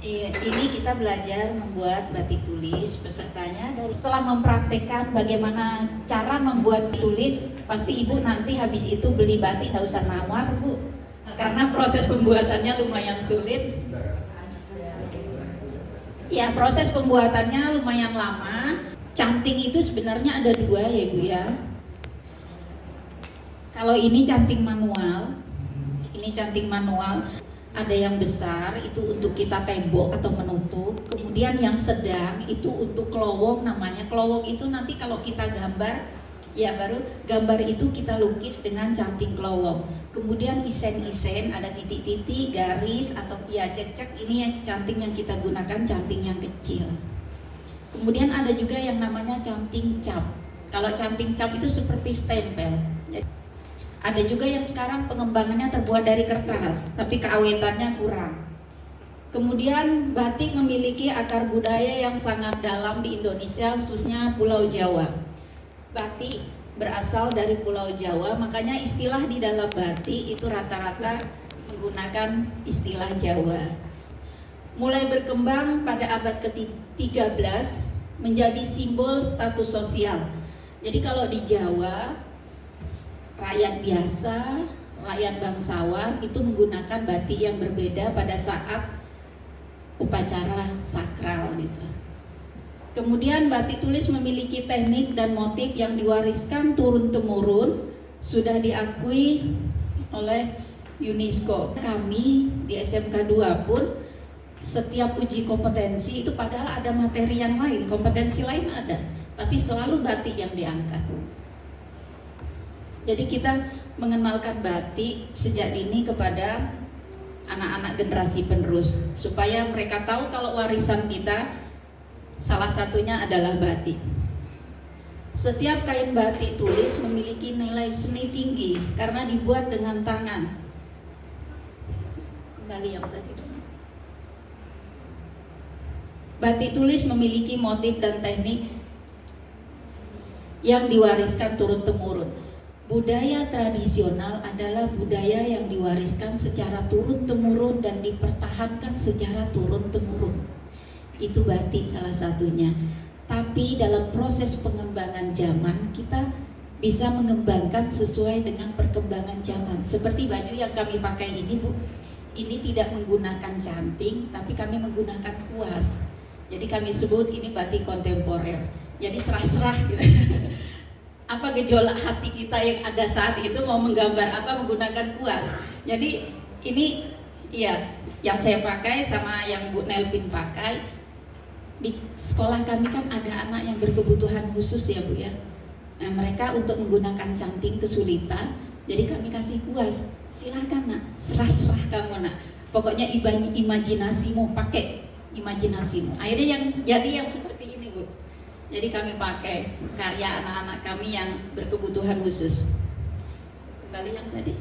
Ini kita belajar membuat batik tulis. Pesertanya dari setelah mempraktekkan bagaimana cara membuat tulis, pasti ibu nanti habis itu beli batik nggak usah nawar bu, karena proses pembuatannya lumayan sulit. Ya, proses pembuatannya lumayan lama. Canting itu sebenarnya ada dua ya bu ya. Kalau ini canting manual, ada yang besar itu untuk kita tembok atau menutup, kemudian yang sedang itu untuk kelowong namanya. Kelowong itu nanti kalau kita gambar, ya baru gambar itu kita lukis dengan canting kelowong. Kemudian isen-isen, ada titik-titik, garis atau ya cecek, ini yang canting yang kita gunakan, canting yang kecil. Kemudian ada juga yang namanya canting cap. Kalau canting cap itu seperti stempel. Ada juga yang sekarang pengembangannya terbuat dari kertas, tapi keawetannya kurang. Kemudian batik memiliki akar budaya yang sangat dalam di Indonesia, khususnya Pulau Jawa. Batik berasal dari Pulau Jawa, makanya istilah di dalam batik itu rata-rata menggunakan istilah Jawa. Mulai berkembang pada abad ke-13 menjadi simbol status sosial. Jadi kalau di Jawa, rakyat biasa, rakyat bangsawan itu menggunakan batik yang berbeda pada saat upacara sakral gitu. Kemudian batik tulis memiliki teknik dan motif yang diwariskan turun-temurun, sudah diakui oleh UNESCO. Kami di SMK 2 pun setiap uji kompetensi itu padahal ada materi yang lain, kompetensi lain ada, tapi selalu batik yang diangkat. Jadi kita mengenalkan batik sejak dini kepada anak-anak generasi penerus, supaya mereka tahu kalau warisan kita salah satunya adalah batik. Setiap kain batik tulis memiliki nilai seni tinggi karena dibuat dengan tangan. Kembali yang tadi dong. Batik tulis memiliki motif dan teknik yang diwariskan turun-temurun. Budaya tradisional adalah budaya yang diwariskan secara turun-temurun dan dipertahankan secara turun-temurun. Itu batik salah satunya. Tapi dalam proses pengembangan zaman, kita bisa mengembangkan sesuai dengan perkembangan zaman. Seperti baju yang kami pakai ini bu, ini tidak menggunakan canting, tapi kami menggunakan kuas. Jadi kami sebut ini batik kontemporer. Jadi serah-serah gitu. Apa gejolak hati kita yang ada saat itu mau menggambar apa menggunakan kuas. Jadi ini ya yang saya pakai sama yang Bu Nelpin pakai. Di sekolah kami kan ada anak yang berkebutuhan khusus ya Bu ya. Nah, mereka untuk menggunakan canting kesulitan, jadi kami kasih kuas. Silahkan nak, serah-serah kamu nak. Pokoknya imajinasimu, pakai imajinasimu. Akhirnya yang seperti ini Bu. Jadi kami pakai karya anak-anak kami yang berkebutuhan khusus. Kembali yang tadi.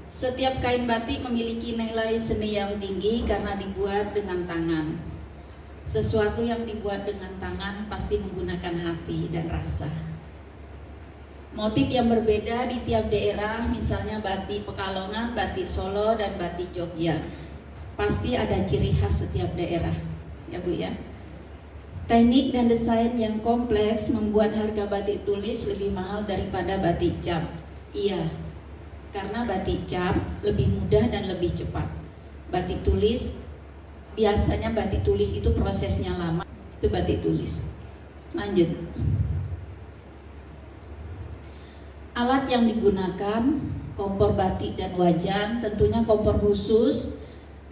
Setiap kain batik memiliki nilai seni yang tinggi karena dibuat dengan tangan. Sesuatu yang dibuat dengan tangan pasti menggunakan hati dan rasa. Motif yang berbeda di tiap daerah, misalnya batik Pekalongan, batik Solo, dan batik Jogja. Pasti ada ciri khas setiap daerah. Ya Bu ya. Teknik dan desain yang kompleks membuat harga batik tulis lebih mahal daripada batik cap. Iya, karena batik cap lebih mudah dan lebih cepat. Batik tulis, biasanya batik tulis itu prosesnya lama. Itu batik tulis. Lanjut. Alat yang digunakan, kompor batik dan wajan, tentunya kompor khusus.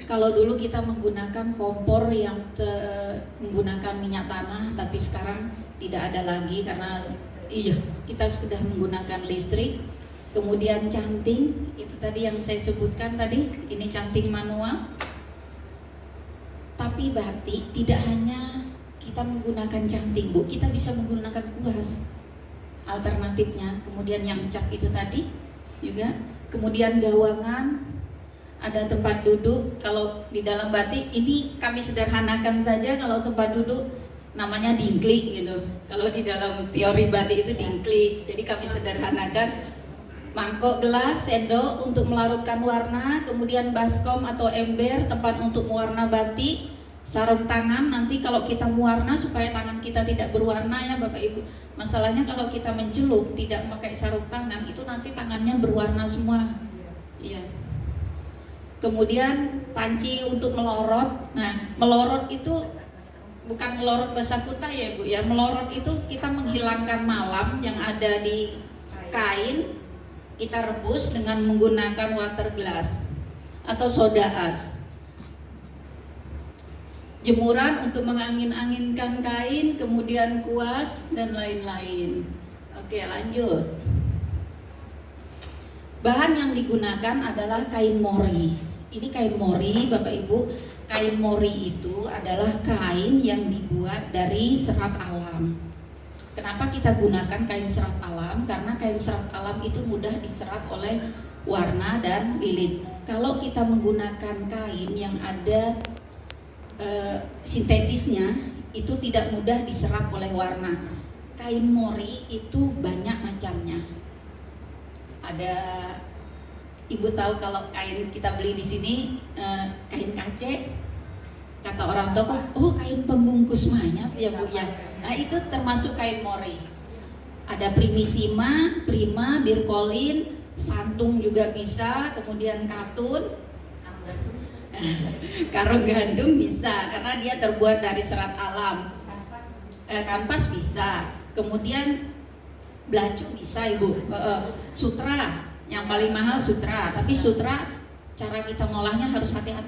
Kalau dulu kita menggunakan kompor yang menggunakan minyak tanah, tapi sekarang tidak ada lagi karena kita sudah menggunakan listrik. Kemudian canting, itu tadi yang saya sebutkan tadi, ini canting manual. Tapi batik tidak hanya kita menggunakan canting Bu, kita bisa menggunakan kuas alternatifnya. Kemudian yang cap itu tadi juga. Kemudian gawangan, ada tempat duduk. Kalau di dalam batik ini kami sederhanakan saja, kalau tempat duduk namanya dingklik gitu. Kalau di dalam teori batik itu dingklik. Jadi kami sederhanakan mangkok gelas, sendok untuk melarutkan warna, kemudian baskom atau ember tempat untuk mewarna batik, sarung tangan nanti kalau kita mewarna supaya tangan kita tidak berwarna ya Bapak Ibu. Masalahnya kalau kita mencelup tidak pakai sarung tangan itu nanti tangannya berwarna semua. Iya. Kemudian panci untuk melorot. Nah, melorot itu bukan melorot basah kutah ya Bu ya. Melorot itu kita menghilangkan malam yang ada di kain, kita rebus dengan menggunakan water glass atau soda as. Jemuran untuk mengangin-anginkan kain, kemudian kuas dan lain-lain. Oke, lanjut. Bahan yang digunakan adalah kain mori. Ini kain mori, Bapak Ibu. Kain mori itu adalah kain yang dibuat dari serat alam. Kenapa kita gunakan kain serat alam? Karena kain serat alam itu mudah diserap oleh warna dan lilit. Kalau kita menggunakan kain yang ada sintetisnya, itu tidak mudah diserap oleh warna. Kain mori itu banyak macamnya. Ada, Ibu tahu kalau kain kita beli di sini kain kace, kata orang tua, oh kain pembungkus mayat ya Bu ya. Nah itu termasuk kain mori. Ada primisima, prima, birkolin, santung juga bisa, kemudian katun, karung gandum bisa karena dia terbuat dari serat alam. Kanvas bisa, kemudian belacu bisa Ibu. Sutra, yang paling mahal sutra, tapi sutra cara kita ngolahnya harus hati-hati.